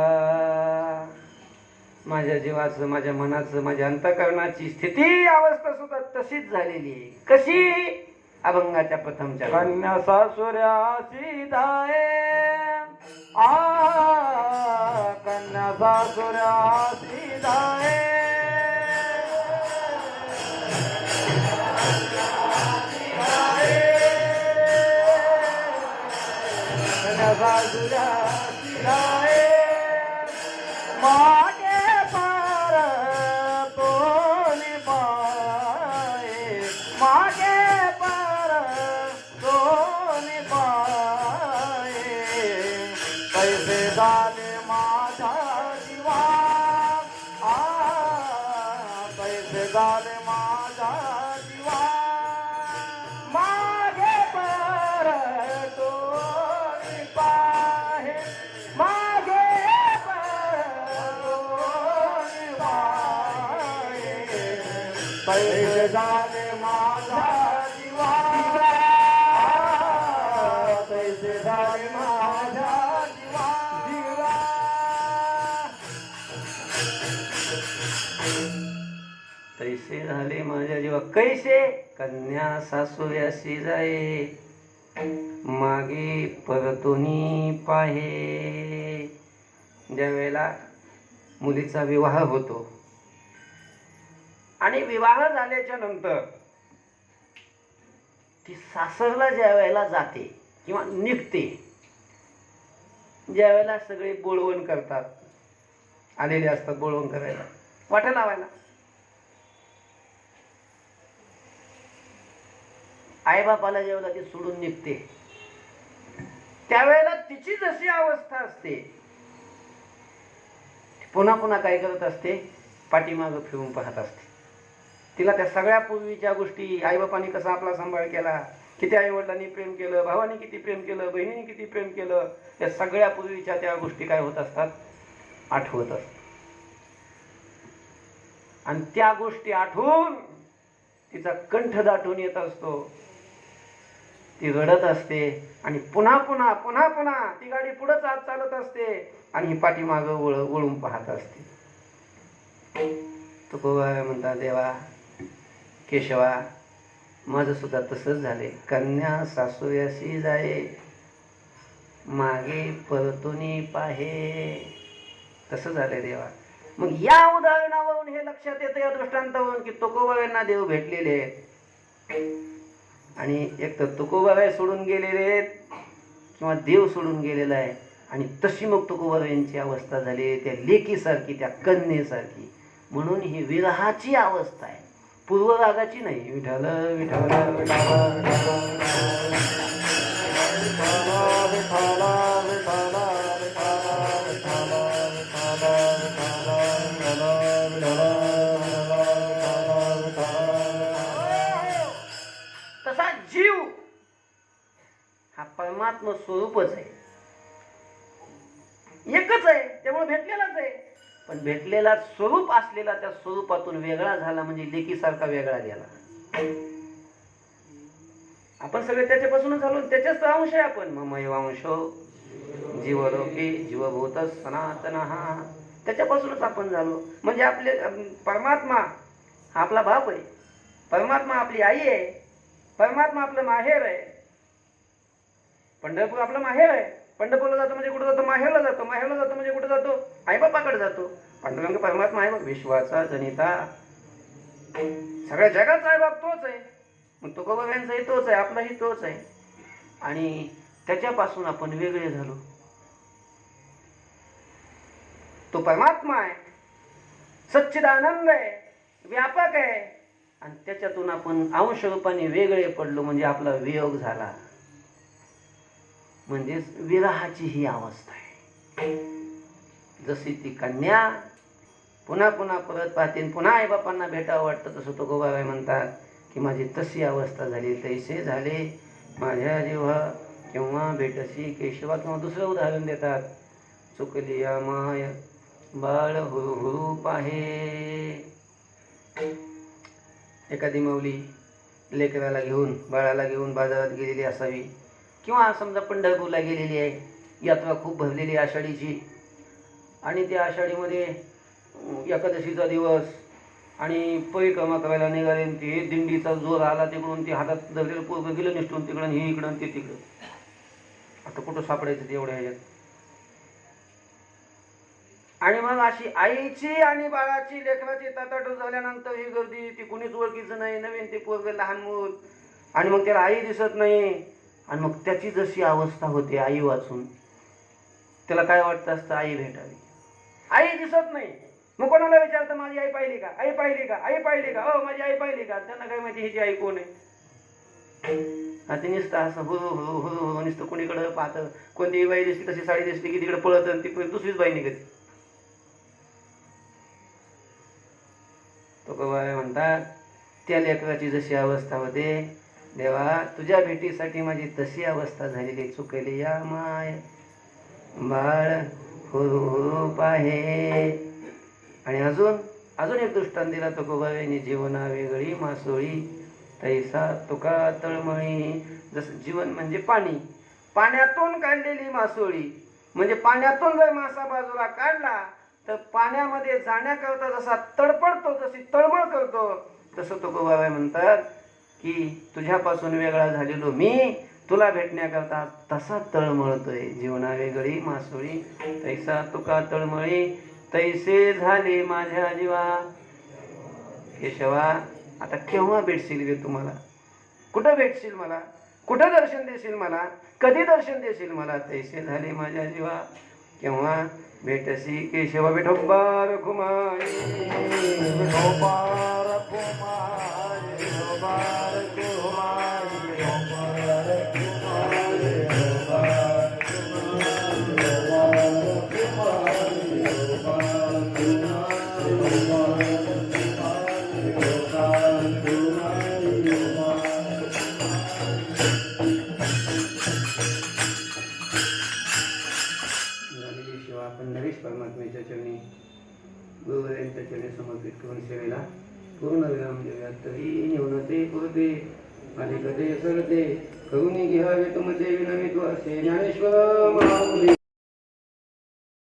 माझ्या जीवाचं, माझ्या मनाचं, माझ्या अंतःकरणाची स्थिती अवस्था सुद्धा तशीच झालेली आहे. कशी? अभंगाच्या प्रथमच्या कन्या सासुऱ्याची दाये, कन्या सासुऱ्याची दाये, कन्या सासुऱ्याची दाये, मागे पार तोनी पाये, मागे पार तोनी पाये, पैसे झाले माझ्या जीवा, पैसे झाले माझ्या जीवा, मागे पार तोनी पाहे, मागे पैसे झाले माझा जीवा, पैसे झाले माझा जीवा, जीवा. तैसे झाले माझ्या जीवा, कैसे? कन्या सासुऱ्याशी जाये, मागे परतोनी पाहे. ज्या वेळेला मुलीचा विवाह होतो आणि विवाह झाल्याच्या नंतर ती सासरला ज्या वेळेला जाते किंवा निघते, ज्या वेळेला सगळे बोळवण करतात, आलेले असतात बोळवण करायला, वाटा लावायला, आईबापाला ज्यावेळेला ती सोडून निघते त्यावेळेला तिची जशी अवस्था असते, पुन्हा पुन्हा काय करत असते, पाठीमागं फिरून पाहत असते. तिला त्या सगळ्या पूर्वीच्या गोष्टी, आईबापांनी कसा आपला सांभाळ केला, किती आईवडिलांनी प्रेम केलं, भावाने किती प्रेम केलं, बहिणीने किती प्रेम केलं, या सगळ्या पूर्वीच्या त्या गोष्टी काय होत असतात, आठवत असतात. आणि त्या गोष्टी आठवून तिचा कंठ दाटून येत असतो. ती रडत असते आणि पुन्हा पुन्हा पुन्हा पुन्हा ती गाडी पुढे चालत असते आणि ही पाठीमागं वळून पाहत असते. तुकोबा म्हणतात, देवा केशवा, माझं सुद्धा तसंच झाले. कन्या सासूयाशी जाये, मागे परतुनी पाहे. तसं झालंय देवा. मग या उदाहरणावरून हे लक्षात येतं, या दृष्टांतावरून, की तुकोबाबांना देव भेटलेले आहेत आणि एक तर तुकोबाबाई सोडून गेलेले आहेत किंवा देव सोडून गेलेला आहे. आणि तशी मग तुकोबाबाईंची अवस्था झाली त्या लेकीसारखी, त्या कन्येसारखी. म्हणून ही विरहाची अवस्था आहे, पूर्वरागाची नाही. विठ्ठल विठ्ठल तसा जीव हा परमात्मा स्वरूपच आहे, एकच आहे, त्यामुळे भेटलेलाच आहे. पण भेटलेला स्वरूप असलेला त्या स्वरूपातून वेगळा झाला म्हणजे लेकीसारखा वेगळा गेला. आपण सगळे त्याच्यापासूनच झालो, त्याच्याच अंश आहे आपण. ममैवांशो जीवलोके जीवभूत सनातन, हा त्याच्यापासूनच आपण झालो. म्हणजे आपले परमात्मा हा आपला बाप आहे, परमात्मा आपली आई आहे, परमात्मा आपलं माहेर आहे. पंढरपूर आपलं माहेर आहे. पंढरपूरला जातो म्हणजे कुठं जातो, माहेरला जातो. माहेरला जातो म्हणजे कुठं जातो, आईबापाकडे जातो. पांडुरंग परमात्मा आहे, विश्वाचा जनिता, सगळ्या जगाचा आई बाप तोच आहे. मग तुकोबाबांचाही तोच आहे, आपलाही तोच आहे. आणि त्याच्यापासून आपण वेगळे झालो. तो परमात्मा आहे, सच्चिदानंद आहे, व्यापक आहे. आणि त्याच्यातून आपण अंश रूपाने वेगळे पडलो म्हणजे आपला वियोग झाला. म्हणजेच विरहाची ही अवस्था आहे. जशी ती कन्या पुन्हा पुन्हा परत पाहते, पुन्हा आईबापांना भेटावं वाटतं, तसं तुकोबाबाई म्हणतात की माझी तशी अवस्था झाली. तैसे झाले माझ्या जीवा किंवा भेटशी केशवा. किंवा दुसरं उदाहरण देतात, चुकली या माय बाळ हुरू हुरू पाहे. एखादी माऊली लेकराला घेऊन, बाळाला घेऊन बाजारात गेलेली असावी, किंवा समजा पंढरपूरला गेलेली आहे, यात्रा खूप भरलेली आषाढीची, आणि त्या आषाढीमध्ये एकादशीचा दिवस आणि परिक्रमा करायला निघाले. ते दिंडीचा जोर आला तिकडून, ते हातात धरलेलं पोरगं गेलं निसटून तिकडं, हे इकडं ते तिकडं. आता कुठं सापडायचं ते एवढ्या ह्याच्यात. आणि मग अशी आईची आणि बाळाची लेकराची ताटाटूट झाल्यानंतर ही गर्दी, ती कुणीच ओळखीचं नाही, नवीन ते पोरगं लहान मूल, आणि मग त्याला आई दिसत नाही. आणि मग त्याची जशी अवस्था होते आई वाचून, त्याला काय वाटतं असतं, आई भेटावी. आई दिसत नाही. मग कोणाला विचारतं, माझी आई पाहिली का, आई पाहिली का, आई पाहिली का, हो माझी आई पाहिली का. त्यांना काय माहिती हिची आई कोण आहे. आता नुसतं असं हुरू हुरू हुरू हुरू नुसतं कोणीकडं पाहतं. कोणतीही बाई दिसली, तशी साडी दिसली की तिकडे पळत, ती दुसरीच बाई निघते. तुकोबाबाई म्हणतात, त्या लेकराची जशी अवस्था होते, देवा तुझ्या भेटीसाठी माझी तशी अवस्था झालेली. चुकली या माय बाळ हुरू हुरू पाहे. आणि अजून एक दृष्टांत दिला तुकोबाबाईंनी, जीवना वेगळी मासोळी तैसा तुका तळमळी. जसं जीवन म्हणजे पाणी, पाण्यातून काढलेली मासोळी. म्हणजे पाण्यातून जर मासा बाजूला काढला तर पाण्यामध्ये जाण्याकरता जसा तडपडतो, जशी तळमळ करतो, तसं तुकोबाबाई म्हणतात की तुझ्यापासून वेगळा झालेलो मी तुला भेटण्याकरता तसा तळमळतोय. जीवना वेगळी मासोळी तैसा तुका तळमळी, तैसे झाले माझ्या जीवा. केशवा आता केव्हा भेटशील गे तुम्हाला, कुठं भेटशील मला, कुठं दर्शन देशील मला, कधी दर्शन देशील मला, तैसे झाले माझ्या जीवा केव्हा भेटसी केशव विठोबार कुमारी. विठोबार कुमारी, विठोबार कुमारी, विठोबार कुमारी, विठोबार झालेली सेवा आपण नरेश परमात्म्याच्या चरणी गुरुवर्यांच्या चरणी समर्पित करून सेवेला पूर्ण विराम देऊया. तरी निवडते पुरते अलिकते सरते करुणी घ्यावे तुमचे विनमित्व असे ज्ञानेश्वर महामुनी.